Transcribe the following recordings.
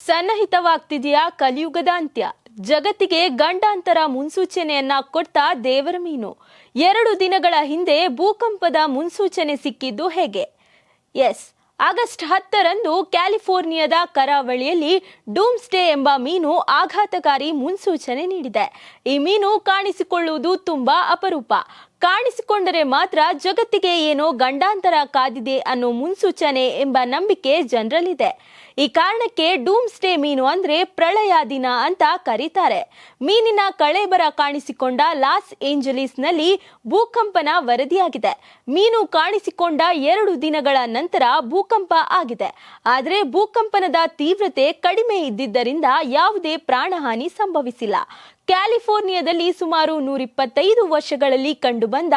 ಸನ್ನಿಹಿತವಾಗ್ತಿದೆಯಾ ಕಲಿಯುಗದ ಅಂತ್ಯ. ಜಗತ್ತಿಗೆ ಗಂಡಾಂತರ ಮುನ್ಸೂಚನೆಯನ್ನ ಕೊಟ್ಟ ದೇವರ ಮೀನು. 2 ದಿನಗಳ ಹಿಂದೆ ಭೂಕಂಪದ ಮುನ್ಸೂಚನೆ ಸಿಕ್ಕಿದ್ದು ಹೇಗೆ? ಎಸ್, ಆಗಸ್ಟ್ 10ರಂದು ಕ್ಯಾಲಿಫೋರ್ನಿಯಾದ ಕರಾವಳಿಯಲ್ಲಿ ಡೂಮ್ಸ್ಡೇ ಎಂಬ ಮೀನು ಆಘಾತಕಾರಿ ಮುನ್ಸೂಚನೆ ನೀಡಿದೆ. ಈ ಮೀನು ಕಾಣಿಸಿಕೊಳ್ಳುವುದು ತುಂಬಾ ಅಪರೂಪ. ಕಾಣಿಸಿಕೊಂಡರೆ ಮಾತ್ರ ಜಗತ್ತಿಗೆ ಏನೋ ಗಂಡಾಂತರ ಕಾದಿದೆ ಅನ್ನೋ ಮುನ್ಸೂಚನೆ ಎಂಬ ನಂಬಿಕೆ ಜನರಲ್ಲಿದೆ. ಈ ಕಾರಣಕ್ಕೆ ಡೂಮ್ಸ್ಡೇ ಮೀನು ಅಂದ್ರೆ ಪ್ರಳಯ ದಿನ ಅಂತ ಕರೀತಾರೆ. ಮೀನಿನ ಕಳೇಬರ ಕಾಣಿಸಿಕೊಂಡ ಲಾಸ್ ಏಂಜಲೀಸ್ನಲ್ಲಿ ಭೂಕಂಪನ ವರದಿಯಾಗಿದೆ. ಮೀನು ಕಾಣಿಸಿಕೊಂಡ 2 ದಿನಗಳ ನಂತರ ಭೂಕಂಪ ಆಗಿದೆ. ಆದರೆ ಭೂಕಂಪನದ ತೀವ್ರತೆ ಕಡಿಮೆ ಇದ್ದಿದ್ದರಿಂದ ಯಾವುದೇ ಪ್ರಾಣಹಾನಿ ಸಂಭವಿಸಿಲ್ಲ. ಕ್ಯಾಲಿಫೋರ್ನಿಯಾದಲ್ಲಿ ಸುಮಾರು 125 ವರ್ಷಗಳಲ್ಲಿ ಕಂಡುಬಂದ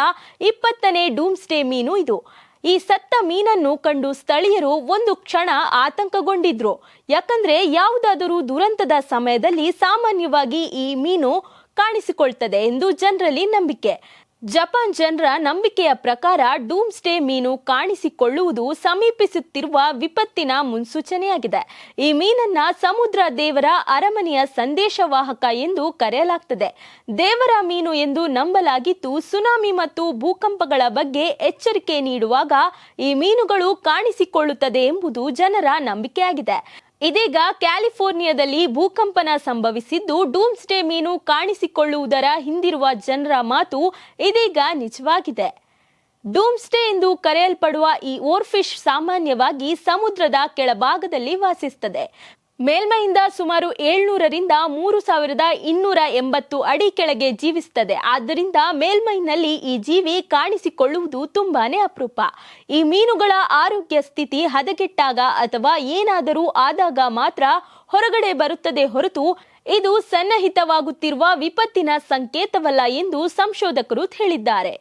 20ನೇ ಡೂಮ್ಸ್ಡೇ ಮೀನು ಇದು. ಈ ಸತ್ತ ಮೀನನ್ನು ಕಂಡು ಸ್ಥಳೀಯರು ಒಂದು ಕ್ಷಣ ಆತಂಕಗೊಂಡಿದ್ರು. ಯಾಕಂದ್ರೆ ಯಾವುದಾದರೂ ದುರಂತದ ಸಮಯದಲ್ಲಿ ಸಾಮಾನ್ಯವಾಗಿ ಈ ಮೀನು ಕಾಣಿಸಿಕೊಳ್ತದೆ ಎಂದು ಜನರಲ್ಲಿ ನಂಬಿಕೆ. ಜಪಾನ್ ಜನರ ನಂಬಿಕೆಯ ಪ್ರಕಾರ ಡೂಮ್ಸ್ಡೇ ಮೀನು ಕಾಣಿಸಿಕೊಳ್ಳುವುದು ಸಮೀಪಿಸುತ್ತಿರುವ ವಿಪತ್ತಿನ ಮುನ್ಸೂಚನೆಯಾಗಿದೆ. ಈ ಮೀನನ್ನ ಸಮುದ್ರ ದೇವರ ಅರಮನೆಯ ಸಂದೇಶವಾಹಕ ಎಂದು ಕರೆಯಲಾಗ್ತದೆ. ದೇವರ ಮೀನು ಎಂದು ನಂಬಲಾಗಿದ್ದು, ಸುನಾಮಿ ಮತ್ತು ಭೂಕಂಪಗಳ ಬಗ್ಗೆ ಎಚ್ಚರಿಕೆ ನೀಡುವಾಗ ಈ ಮೀನುಗಳು ಕಾಣಿಸಿಕೊಳ್ಳುತ್ತದೆ ಎಂಬುದು ಜನರ ನಂಬಿಕೆಯಾಗಿದೆ. ಇದೀಗ ಕ್ಯಾಲಿಫೋರ್ನಿಯಾದಲ್ಲಿ ಭೂಕಂಪನ ಸಂಭವಿಸಿದ್ದು, ಡೂಮ್ಸ್ಡೇ ಮೀನು ಕಾಣಿಸಿಕೊಳ್ಳುವುದರ ಹಿಂದಿರುವ ಜನರ ಮಾತು ಇದೀಗ ನಿಜವಾಗಿದೆ. ಡೂಮ್ಸ್ಡೇ ಎಂದು ಕರೆಯಲ್ಪಡುವ ಈ ಓರ್ಫಿಶ್ ಸಾಮಾನ್ಯವಾಗಿ ಸಮುದ್ರದ ಕೆಳಭಾಗದಲ್ಲಿ ವಾಸಿಸುತ್ತದೆ. ಮೇಲ್ಮೈಯಿಂದ ಸುಮಾರು 700ರಿಂದ 3280 ಅಡಿ ಕೆಳಗೆ ಜೀವಿಸುತ್ತದೆ. ಆದ್ದರಿಂದ ಮೇಲ್ಮೈನಲ್ಲಿ ಈ ಜೀವಿ ಕಾಣಿಸಿಕೊಳ್ಳುವುದು ತುಂಬಾನೇ ಅಪರೂಪ. ಈ ಮೀನುಗಳ ಆರೋಗ್ಯ ಸ್ಥಿತಿ ಹದಗೆಟ್ಟಾಗ ಅಥವಾ ಏನಾದರೂ ಆದಾಗ ಮಾತ್ರ ಹೊರಗಡೆ ಬರುತ್ತದೆ ಹೊರತು ಇದು ಸನ್ನಿಹಿತವಾಗುತ್ತಿರುವ ವಿಪತ್ತಿನ ಸಂಕೇತವಲ್ಲ ಎಂದು ಸಂಶೋಧಕರು ಹೇಳಿದ್ದಾರೆ.